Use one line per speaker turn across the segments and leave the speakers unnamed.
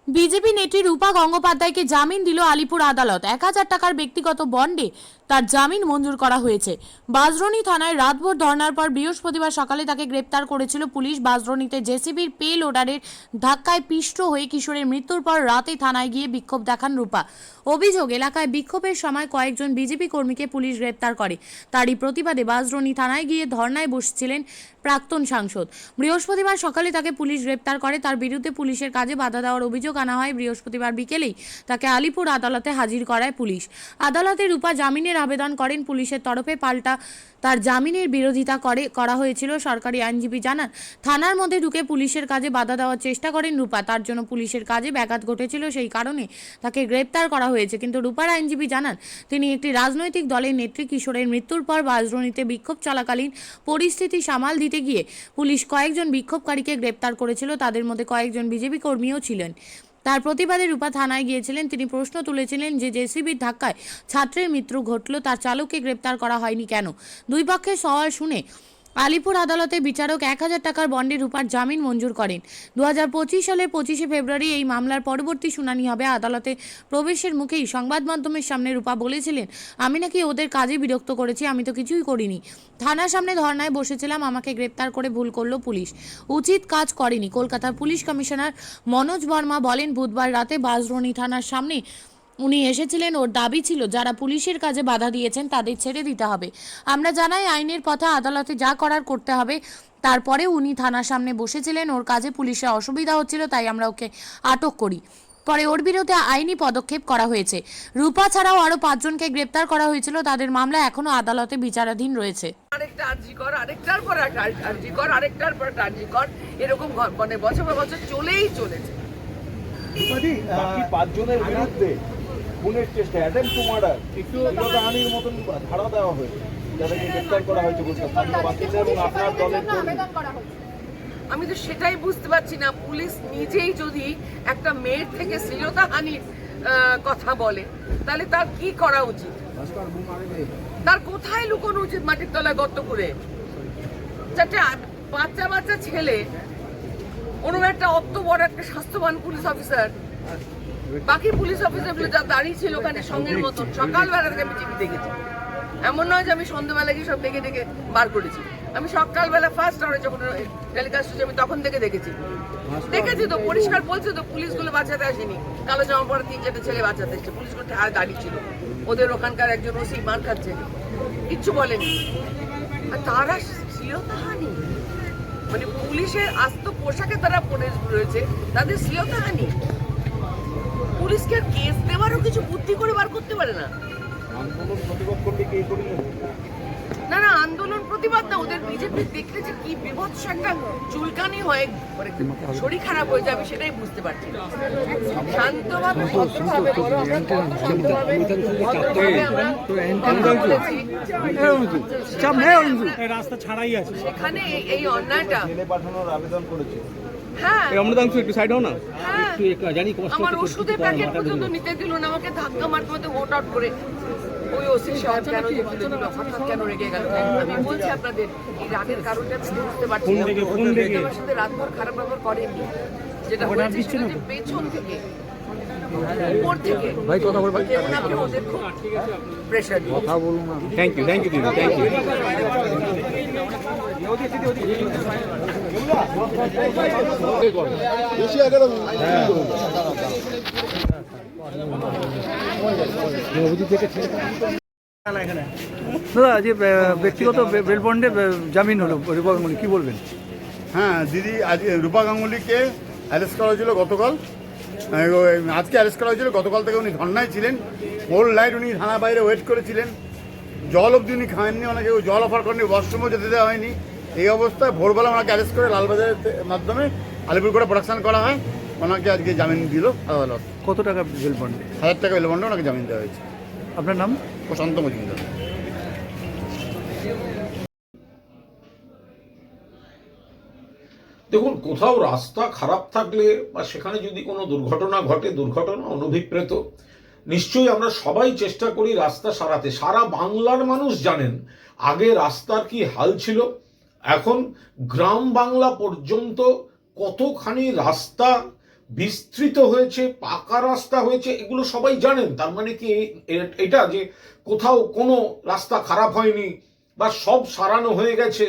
BJP নেত্রী রূপা গঙ্গোপাধ্যায়কে জামিন দিল আলিপুর আদালত। 1000 টাকার ব্যক্তিগত বন্ডে তার জামিন মঞ্জুর করা হয়েছে। বাজরণী থানায় রাতভর ধর্নার পর বৃহস্পতিবার সকালে তাকে গ্রেপ্তার করেছিল পুলিশ। বাজরণীতে জেসিবির পে লোডারের ধাক্কায় পিষ্ট হয়ে কিশোরের মৃত্যুর পর রাতে থানায় গিয়ে বিক্ষোভ দেখান রূপা। অভিযোগ, এলাকায় বিক্ষোভের সময় কয়েকজন বিজেপি কর্মীকে পুলিশ গ্রেপ্তার করে। তারই প্রতিবাদে বাজরণী থানায় গিয়ে ধর্নায় বসেছিলেন প্রাক্তন সাংসদ। বৃহস্পতিবার সকালে তাকে পুলিশ গ্রেপ্তার করে। তার বিরুদ্ধে পুলিশের কাজে বাধা দেওয়ার অভিযোগ আনা হয়। বৃহস্পতিবার বিকেলেই তাকে আলিপুর আদালতে হাজির করায় পুলিশ। আদালতে রূপা জামিনের আবেদন করেন। পুলিশের তরফে পাল্টা তার জামিনের বিরোধিতা করা হয়েছিল। সরকারি আইনজীবী জানান, থানার মধ্যে ঢুকে পুলিশের কাজে বাধা দেওয়ার চেষ্টা করেন রূপা। তার জন্য পুলিশের কাজে ব্যাঘাত ঘটেছিল, সেই কারণে তাকে গ্রেপ্তার করা হয়েছে। কিন্তু রূপার আইনজীবী জানান, তিনি একটি রাজনৈতিক দলের নেত্রী। কিশোরের মৃত্যুর পর বাজরণীতে বিক্ষোভ চলাকালীন পরিস্থিতি সামাল দিতে গিয়ে পুলিশ কয়েকজন বিক্ষোভকারীকে গ্রেপ্তার করেছিল। তাদের মধ্যে কয়েকজন বিজেপি কর্মীও ছিলেন। তার প্রতিবাদে রূপা থানায় গিয়েছিলেন। তিনি প্রশ্ন তুলেছিলেন যে জেসিবির ধাক্কায় ছাত্রের মৃত্যু ঘটল, তার চালককে গ্রেপ্তার করা হয়নি কেন। দুই পক্ষের সওয়াল শুনে আলিপুর আদালতে বিচারক 1000 টাকার বন্ডে রূপার জামিন মঞ্জুর করেন। 2025 সালের 25শে ফেব্রুয়ারি এই মামলার পরবর্তী শুনানি হবে। আদালতে প্রবেশের মুখেই সংবাদ মাধ্যমের সামনে রূপা বলেছিলেন, আমি নাকি ওদের কাজে বিরক্ত করেছি, আমি তো কিছুই করিনি। থানার সামনে ধর্নায় বসেছিলাম, আমাকে গ্রেপ্তার করে ভুল করলো পুলিশ, উচিত কাজ করেনি। কলকাতার পুলিশ কমিশনার মনোজ বর্মা বলেন, বুধবার রাতে বাজরণী থানার সামনে উনি এসেছিলেন। ওর দাবি ছিল, যারা পুলিশের কাজে বাধা দিয়েছেন তাদের ছেড়ে দিতে হবে। আমরা জানাই, আইনের পথে আদালতে যা করার করতে হবে। তারপরে উনি থানার সামনে বসেছিলেন, ওর কাজে পুলিশের অসুবিধা হচ্ছিল, তাই আমরা ওকে আটক করি। পরে ওর বিরুদ্ধে আইনি পদক্ষেপ করা হয়েছে। রূপা ছাড়াও আরো 5 জনকে গ্রেপ্তার করা হয়েছিল। তাদের মামলা এখনো আদালতে বিচারাধীন রয়েছে।
আরেকটা আরজি কর, আরেকটার পর আরজি কর, আরেকটার পর আরজি কর, এরকম মানে বছর পর বছর চলেই চলেছে।
বাকি 5 জনের বিরুদ্ধে খুনের চেষ্টা, অ্যাটেম্প টু মার্ডার, একটু হানির মতন ধারা দেওয়া হয়েছে, যাদেরকে গ্রেপ্তার করা হয়েছে বাকিদের এবং আপনার দলের কর্মী।
আমি তো সেটাই বুঝতে পারছি না, পুলিশ নিজেই যদি একটা মেয়ের থেকে শ্লীলতাহানির কথা বলে, তাহলে তার কি করা উচিত? তার কোথায় লুকোনো উচিত? মাটির তলায় গর্ত করে। চারটে বাচ্চা বাচ্চা ছেলে, ওরকম একটা অত বড় একটা স্বাস্থ্যবান পুলিশ অফিসার, বাকি পুলিশ অফিসারগুলো যা দাঁড়িয়ে ছিল ওখানে সঙ্গের মতন, সকালবেলা থেকে আমি টিভি দেখেছি। এমন নয় যে আমি সন্ধ্যাবেলা গিয়ে সব ডেকে ডেকে বার করেছি। আমি সকালবেলা ফার্স্ট আওয়ারে যখন টেলিকাস্ট হচ্ছে আমি তখন থেকে দেখেছি তো পরিষ্কার বলছে তো, পুলিশগুলো বাঁচাতে আসেনি, কালো জামা পরা 3-4 ছেলে বাঁচাতে এসছে। পুলিশগুলো দাঁড়িয়ে ছিল, ওদের ওখানকার একজন ওসি মার খাচ্ছে, কিচ্ছু বলেনি। আর তারা শ্লীলতাহানি, মানে পুলিশের আস্ত পোশাকে তারা পরে রয়েছে, তাদের শ্লীলতাহানি। পুলিশকে আর কেস দেওয়ারও কিছু বুদ্ধি করে বার করতে পারে না।
আন্দোলন প্রতিবাদ করলে কে করিলেন?
না না, আন্দোলন প্রতিবাদ না, ওদের বিজেপি দেখলে যে কি বিভৎস একটা চুলকানি হয়ে শরীর খারাপ হয়ে যাবে সেটাই বুঝতে পারছি না। শান্তভাবে ভদ্রভাবে
রাস্তা ছাড়াই আছে,
সেখানে এই অন্যায়টা
জেলে পাঠানোর আবেদন করেছে।
হ্যাঁ,
একটু সাইড হও না।
হ্যাঁ, আমার ওষুধের প্যাকেট পর্যন্ত নিতে দিল না, আমাকে ধাক্কা মারতে মারতে ভোট আউট করে। ওই ওসি সাহেব কেন যে তুলে দিল, হঠাৎ কেন রেগে গেল? আমি বলছি আপনাদের, এই রাগের কারণটা আমি বুঝতে পারছি না। আমার সাথে রাতভর খারাপ ব্যবহার করেননি, যেটা হয়েছে সেটা যে পেছন থেকে উপর থেকে কেউ না কেউ ওদের খুব প্রেশার দিয়ে।
থ্যাংক ইউ দিদি, থ্যাংক ইউ।
দাদা, যে ব্যক্তিগত বেল বন্ডে জামিন হলো রূপা গাঙ্গুলি, কি বলবেন?
হ্যাঁ দিদি, আজ রূপা গাঙ্গুলিকে অ্যারেস্ট করা হয়েছিল গতকাল। আজকে অ্যারেস্ট করা হয়েছিল। গতকাল থেকে উনি ধর্নায় ছিলেন, হোল নাইট উনি থানা বাইরে ওয়েট করেছিলেন। জল অবধি উনি খাননি, ওনাকে জল অফার করেনি, ওয়াশরুমও যেতে দেওয়া হয়নি। এই অবস্থায় ভোরবেলা ওনাকে অ্যারেস্ট করে লালবাজারের মাধ্যমে আলিপুর কোর্টে প্রোডাকশন করা হয়। ওনাকে আজকে জামিন দিল আদালত।
কত টাকা বেল বন্ড?
1000 টাকা বেল বন্ডে ওনাকে জামিন দেওয়া হয়েছে।
আপনার নাম?
প্রশান্ত মজুমদার।
দেখুন, কোথাও রাস্তা খারাপ থাকলে বা সেখানে যদি কোনো দুর্ঘটনা ঘটে, দুর্ঘটনা অনভিপ্রেত, নিশ্চয়ই আমরা সবাই চেষ্টা করি রাস্তা সারাতে। সারা বাংলার মানুষ জানেন আগে রাস্তার কি হাল ছিল, এখন গ্রাম বাংলা পর্যন্ত কতখানি রাস্তা বিস্তৃত হয়েছে, পাকা রাস্তা হয়েছে, এগুলো সবাই জানেন। তার মানে কি এটা যে কোথাও কোনো রাস্তা খারাপ হয়নি বা সব সারানো হয়ে গেছে,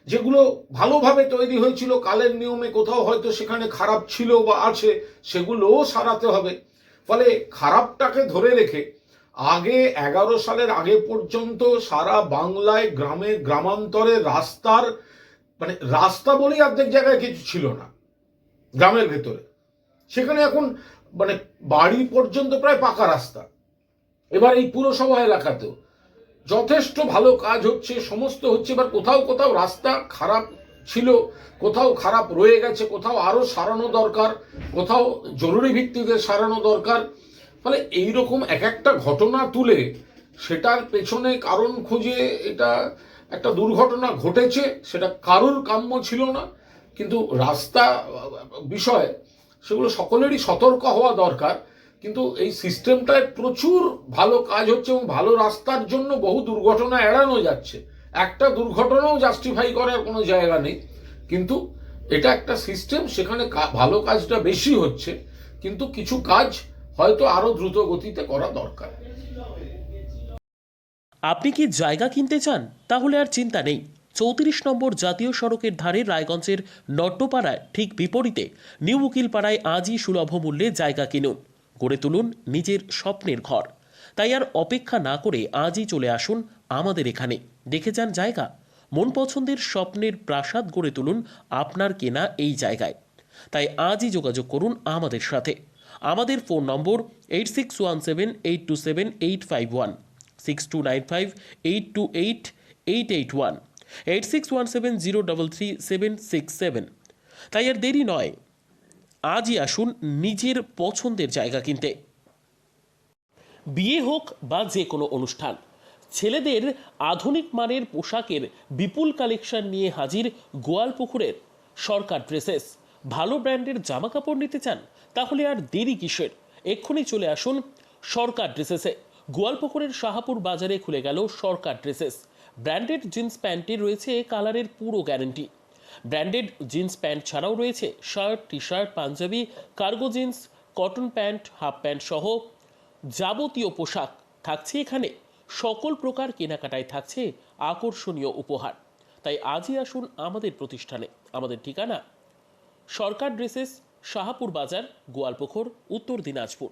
যেগুলো ভালোভাবে তৈরি হয়েছিল কালের নিয়মে, কোথাও হয়তো সেখানে খারাপ ছিল বা আছে, সেগুলোও সারাতে হবে। ফলে খারাপটাকে ধরে রেখে আগে 11 সালের আগে পর্যন্ত সারা বাংলায় গ্রামে গ্রামান্তরে রাস্তার মানে রাস্তা বলেই অর্ধেক জায়গায় কিছু ছিল না গ্রামের ভেতরে, সেখানে এখন মানে বাড়ি পর্যন্ত প্রায় পাকা রাস্তা। এবার এই পুরসভা এলাকাতেও যথেষ্ট ভালো কাজ হচ্ছে, সমস্ত হচ্ছে। এবার কোথাও কোথাও রাস্তা খারাপ ছিল, কোথাও খারাপ রয়ে গেছে, কোথাও আরো সারানো দরকার, কোথাও জরুরি ভিত্তিতে সারানো দরকার। ফলে এইরকম এক একটা ঘটনা তুলে সেটার পেছনে কারণ খুঁজে এটা একটা দুর্ঘটনা ঘটেছে, সেটা কারোর কাম্য ছিল না। কিন্তু রাস্তা বিষয় সেগুলো সকলেরই সতর্ক হওয়া দরকার। কিন্তু এই সিস্টেমটায় প্রচুর ভালো কাজ হচ্ছে এবং ভালো রাস্তার জন্য বহু দুর্ঘটনা এড়ানো যাচ্ছে। একটা দুর্ঘটনাও জাস্টিফাই করার কোনো জায়গা নেই, কিন্তু এটা একটা সিস্টেম, সেখানে ভালো কাজটা বেশি হচ্ছে, কিন্তু কিছু কাজ হয়তো আরো দ্রুত গতিতে করা দরকার।
আপনি কি জায়গা কিনতে চান? তাহলে আর চিন্তা নেই। 34 নম্বর জাতীয় সড়কের ধারে রায়গঞ্জের নট্টপাড়ায় ঠিক বিপরীতে নিউ উকিলপাড়ায় আজই সুলভ মূল্যে জায়গা কিনুন, গড়ে তুলুন নিজের স্বপ্নের ঘর। তাই আর অপেক্ষা না করে আজই চলে আসুন আমাদের এখানে, দেখে যান জায়গা। মন পছন্দের স্বপ্নের প্রাসাদ গড়ে তুলুন আপনার কেনা এই জায়গায়। তাই আজই যোগাযোগ করুন আমাদের সাথে। আমাদের ফোন নম্বর 8617827851, 6295828881, 8617033767। তাই আর দেরি নয়, আজই আসুন নিজের পছন্দের জায়গা কিনতে। বিয়ে হোক বা যে কোনো অনুষ্ঠান, ছেলেদের আধুনিক মানের পোশাকের বিপুল কালেকশন নিয়ে হাজির গোয়ালপুকুরের সরকার ড্রেসেস। ভালো ব্র্যান্ডের জামা কাপড় নিতে চান? তাহলে আর দেরি কিসের? এক্ষুনি চলে আসুন সরকার ড্রেসেসে। গোয়ালপুকুরের শাহাপুর বাজারে খুলে গেল সরকার ড্রেসেস। ব্র্যান্ডেড জিন্স প্যান্টে রয়েছে কালারের পুরো গ্যারান্টি। ব্র্যান্ডেড জিন্স প্যান্ট ছাড়াও রয়েছে shirt, T shirt, punjabi, cargo jeans, cotton pant, half pant সহ যাবতীয় পোশাক থাকছে এখানে। সকল প্রকার কেনাকাটায় থাকছে আকর্ষণীয় উপহার। তাই আজই আসুন আমাদের প্রতিষ্ঠানে। আমাদের ঠিকানা সরকার ড্রেসেস, শাহাপুর বাজার, গোয়ালপুকুর, উত্তর দিনাজপুর।